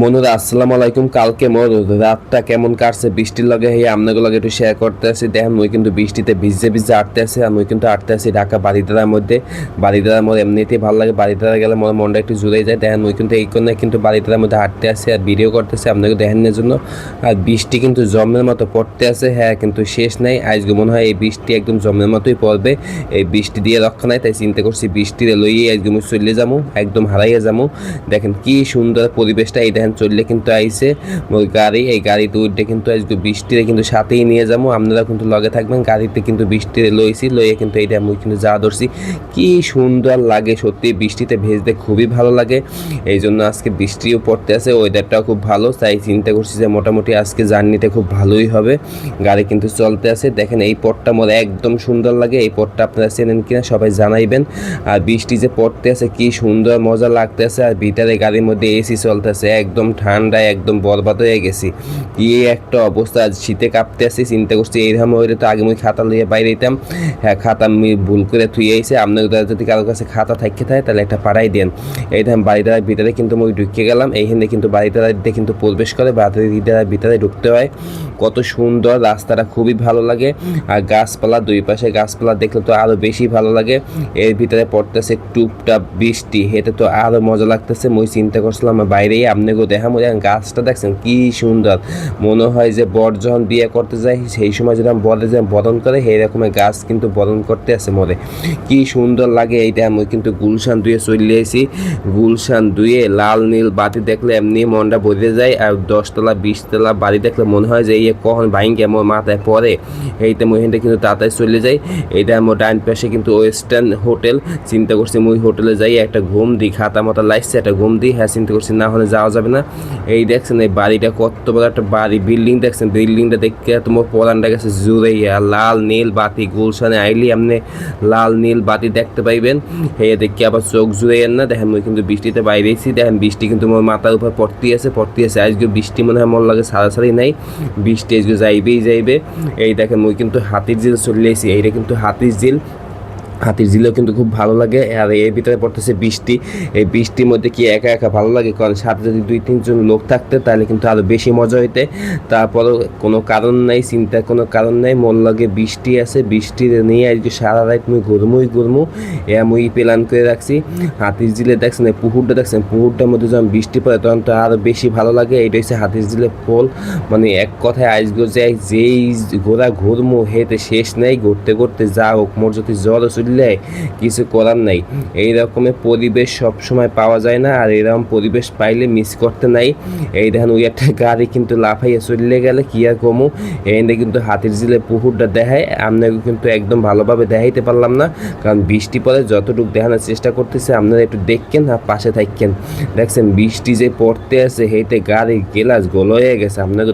বন্ধুরা আসসালামু আলাইকুম। কালকে মোর রাতটা কেমন কাটছে বৃষ্টির লগে আপনাদের লগে একটু শেয়ার করতে আসি। দেখেন মুই কিন্তু বৃষ্টিতে ভিজে ভিজে আটতে আসি, আর মুই কিন্তু আটতে আসি ঢাকা বাড়িদারার মধ্যে। বাড়িদারা মোর এমনিতেই ভালো লাগে, বাড়িদারা গেলে মোর মনটা একটু জুড়ে যায়। দেখেন মুই কিন্তু এই কোণে কিন্তু বাড়িদারার মধ্যে হাঁটতে আসি আর ভিডিও করতেছি আপনাকে দেখানোর জন্য। আর বৃষ্টি কিন্তু জমের মতো পড়তে আছে, হ্যাঁ কিন্তু শেষ নাই। আজকে মনে হয় এই বৃষ্টি একদম জমের মতোই পড়বে। এই বৃষ্টি দিয়ে রক্ষা নাই, তাই চিন্তা করছি বৃষ্টিতে লইয়ে আজকে মুই চলে যাবো, একদম হারাইয়া যাবো। দেখেন কি সুন্দর পরিবেশটা, এই দেখেন চললে কিন্তু আইসে ওই গাড়ি, এই গাড়িতে উঠে কিন্তু আজকে বৃষ্টিতে কিন্তু সাথেই নিয়ে যাবো। আপনারা কিন্তু লগে থাকবেন, গাড়িতে কিন্তু বৃষ্টিতে লইছি লইয়ে কিন্তু এইটা মুই কিন্তু যা ধরছি। কি সুন্দর লাগে সত্যি, বৃষ্টিতে ভেজতে খুবই ভালো লাগে। এই জন্য আজকে বৃষ্টিও পড়তে আছে, ওয়েদারটাও খুব ভালো, তাই চিন্তা করছি যে মোটামুটি আজকে জার্নিতে খুব ভালোই হবে। গাড়ি কিন্তু চলতে আছে। দেখেন এই পথটা মোর একদম সুন্দর লাগে, এই পথটা আপনারা চেনেন কিনা সবাই জানাইবেন। আর বৃষ্টি যে পড়তে আছে কি সুন্দর মজা লাগতেছে, আর ভিতরে গাড়ির মধ্যে এসি চলতেছে, একদম ঠান্ডায় একদম বরবাদ হয়ে গেছি। কি একটা অবস্থা, আজ শীতে কাঁপতে আসি। চিন্তা করছি এইরকম হইলে তো আগে মুই খাতা লইয়া বাইরে দিতাম। হ্যাঁ খাতা আমি ভুল করে থুই আইছে, আপনার যদি কারোর কাছে খাতা থাকতে থাকে তাহলে একটা পাড়াই দেন। এই ধাম বাড়িটার ভিতরে কিন্তু মুই ঢুকে গেলাম, এইখানে কিন্তু বাড়িটার কিন্তু প্রবেশ করে বাড়িটার ভিতরে ঢুকতে হয়। কত সুন্দর রাস্তাটা, খুবই ভালো লাগে। আর গাছপালা, দুই পাশে গাছপালা দেখলে তো আরো বেশি ভালো লাগে। এর ভিতরে পড়তেছে টুপটাপ বৃষ্টি, এতে তো আরো মজা লাগতেছে। মুই চিন্তা করছিলাম বাইরেই আপনাকেও দেখাবো। গাছটা দেখছেন কি সুন্দর, মনে হয় যে বর যখন বিয়ে করতে যায় সেই সময় যদি বলে যে বরণ করে, সেই রকমের গাছ কিন্তু বরণ করতে আছে মরে। কি সুন্দর লাগে এইটা। আমি কিন্তু গুলশান দুয়ে চলে এসেছি, গুলশান দুয়ে লাল নীল বাতি দেখলে এমনি মনটা ভরে যায়। আর 10 তলা 20 তলা বাড়ি দেখলে মনে হয় যে এই কখন ভাইঙ্গে আমার মাথায় পড়ে। এইটা মুই এখানটা কিন্তু তাড়াতাড়ি চলে যাই। এইটা আমার ডাইন পাশে কিন্তু ওয়েস্টার্ন হোটেল। চিন্তা করছি মুই হোটেলে যাই, একটা ঘুম দিই, খাতা মাথা লাগছে একটা ঘুম দিই। হ্যাঁ চিন্তা করছি না হলে যাওয়া যাবে না। এই দেখছেন এই বাড়িটা কত বড় একটা বাড়ি, বিল্ডিং দেখছেন, বিল্ডিংটা দেখতে তোমার পরানটা গেছে জুড়াইয়া। লাল নীল বাতি, গুলশানে আইলি আপনি লাল নীল বাতি দেখতে পাইবেন। হে দেখি আবার চোখ জুড়াইয়েন না। দেখেন মুই কিন্তু বৃষ্টিতে বাইরেছি, দেখেন বৃষ্টি কিন্তু মোর মাথার উপর পড়তেই আছে পড়তেই আছে। আজকে বৃষ্টি মনে হয় মন লাগে সারাসারি নাই, বৃষ্টি আজকে যাইবেই যাইবে। এই দেখেন মুই কিন্তু হাতির ঝিল চলে এসেছি, এইটা কিন্তু হাতির ঝিল। হাতির ঝিলেও কিন্তু খুব ভালো লাগে। আর এর ভিতরে পড়তেছে বৃষ্টি, এই বৃষ্টির মধ্যে কি একা একা ভালো লাগে, কারণ সাথে যদি 2-3 জন লোক থাকতে তাহলে কিন্তু আরও বেশি মজা হইতে। তারপরও কোনো কারণ নাই, চিন্তার কোনো কারণ নাই, মন লাগে বৃষ্টি আছে, বৃষ্টি নিয়ে আজকে সারা রাত মুই ঘুরমু মুই প্ল্যান করে রাখছি। হাতির ঝিলে দেখছেন এই পুকুরটা দেখছেন, পুকুরটার মধ্যে যখন বৃষ্টি পড়ে তখন তো আরও বেশি ভালো লাগে। এইটা হচ্ছে হাতির ঝিলের ফল। মানে এক কথায় আজকে যে যেই ঘুরমু হেতে শেষ নেই, ঘুরতে ঘুরতে যা হোক মোর যদি জ্বর চলে কিছু করার নাই। এই রকমের পরিবেশ সব সময় পাওয়া যায় না, আর এরকম পরিবেশ পাইলে মিস করতে নাই। এই দেখেন ওই একটা গাড়ি কিন্তু লাফাইয়া চলে গেলে কি আর কমু। এইটা কিন্তু হাতির ঝিলের পুকুরটা দেখায়, আপনাকে কিন্তু একদম ভালোভাবে দেখাইতে পারলাম না, কারণ বৃষ্টি পরে যতটুকু দেখানোর চেষ্টা করতেছে আপনারা একটু দেখেন আর পাশে থাকেন। দেখছেন বৃষ্টি যে পড়তে আছে, হেঁটে গাড়ি গেলাস গোল হয়ে গেছে আপনাকে।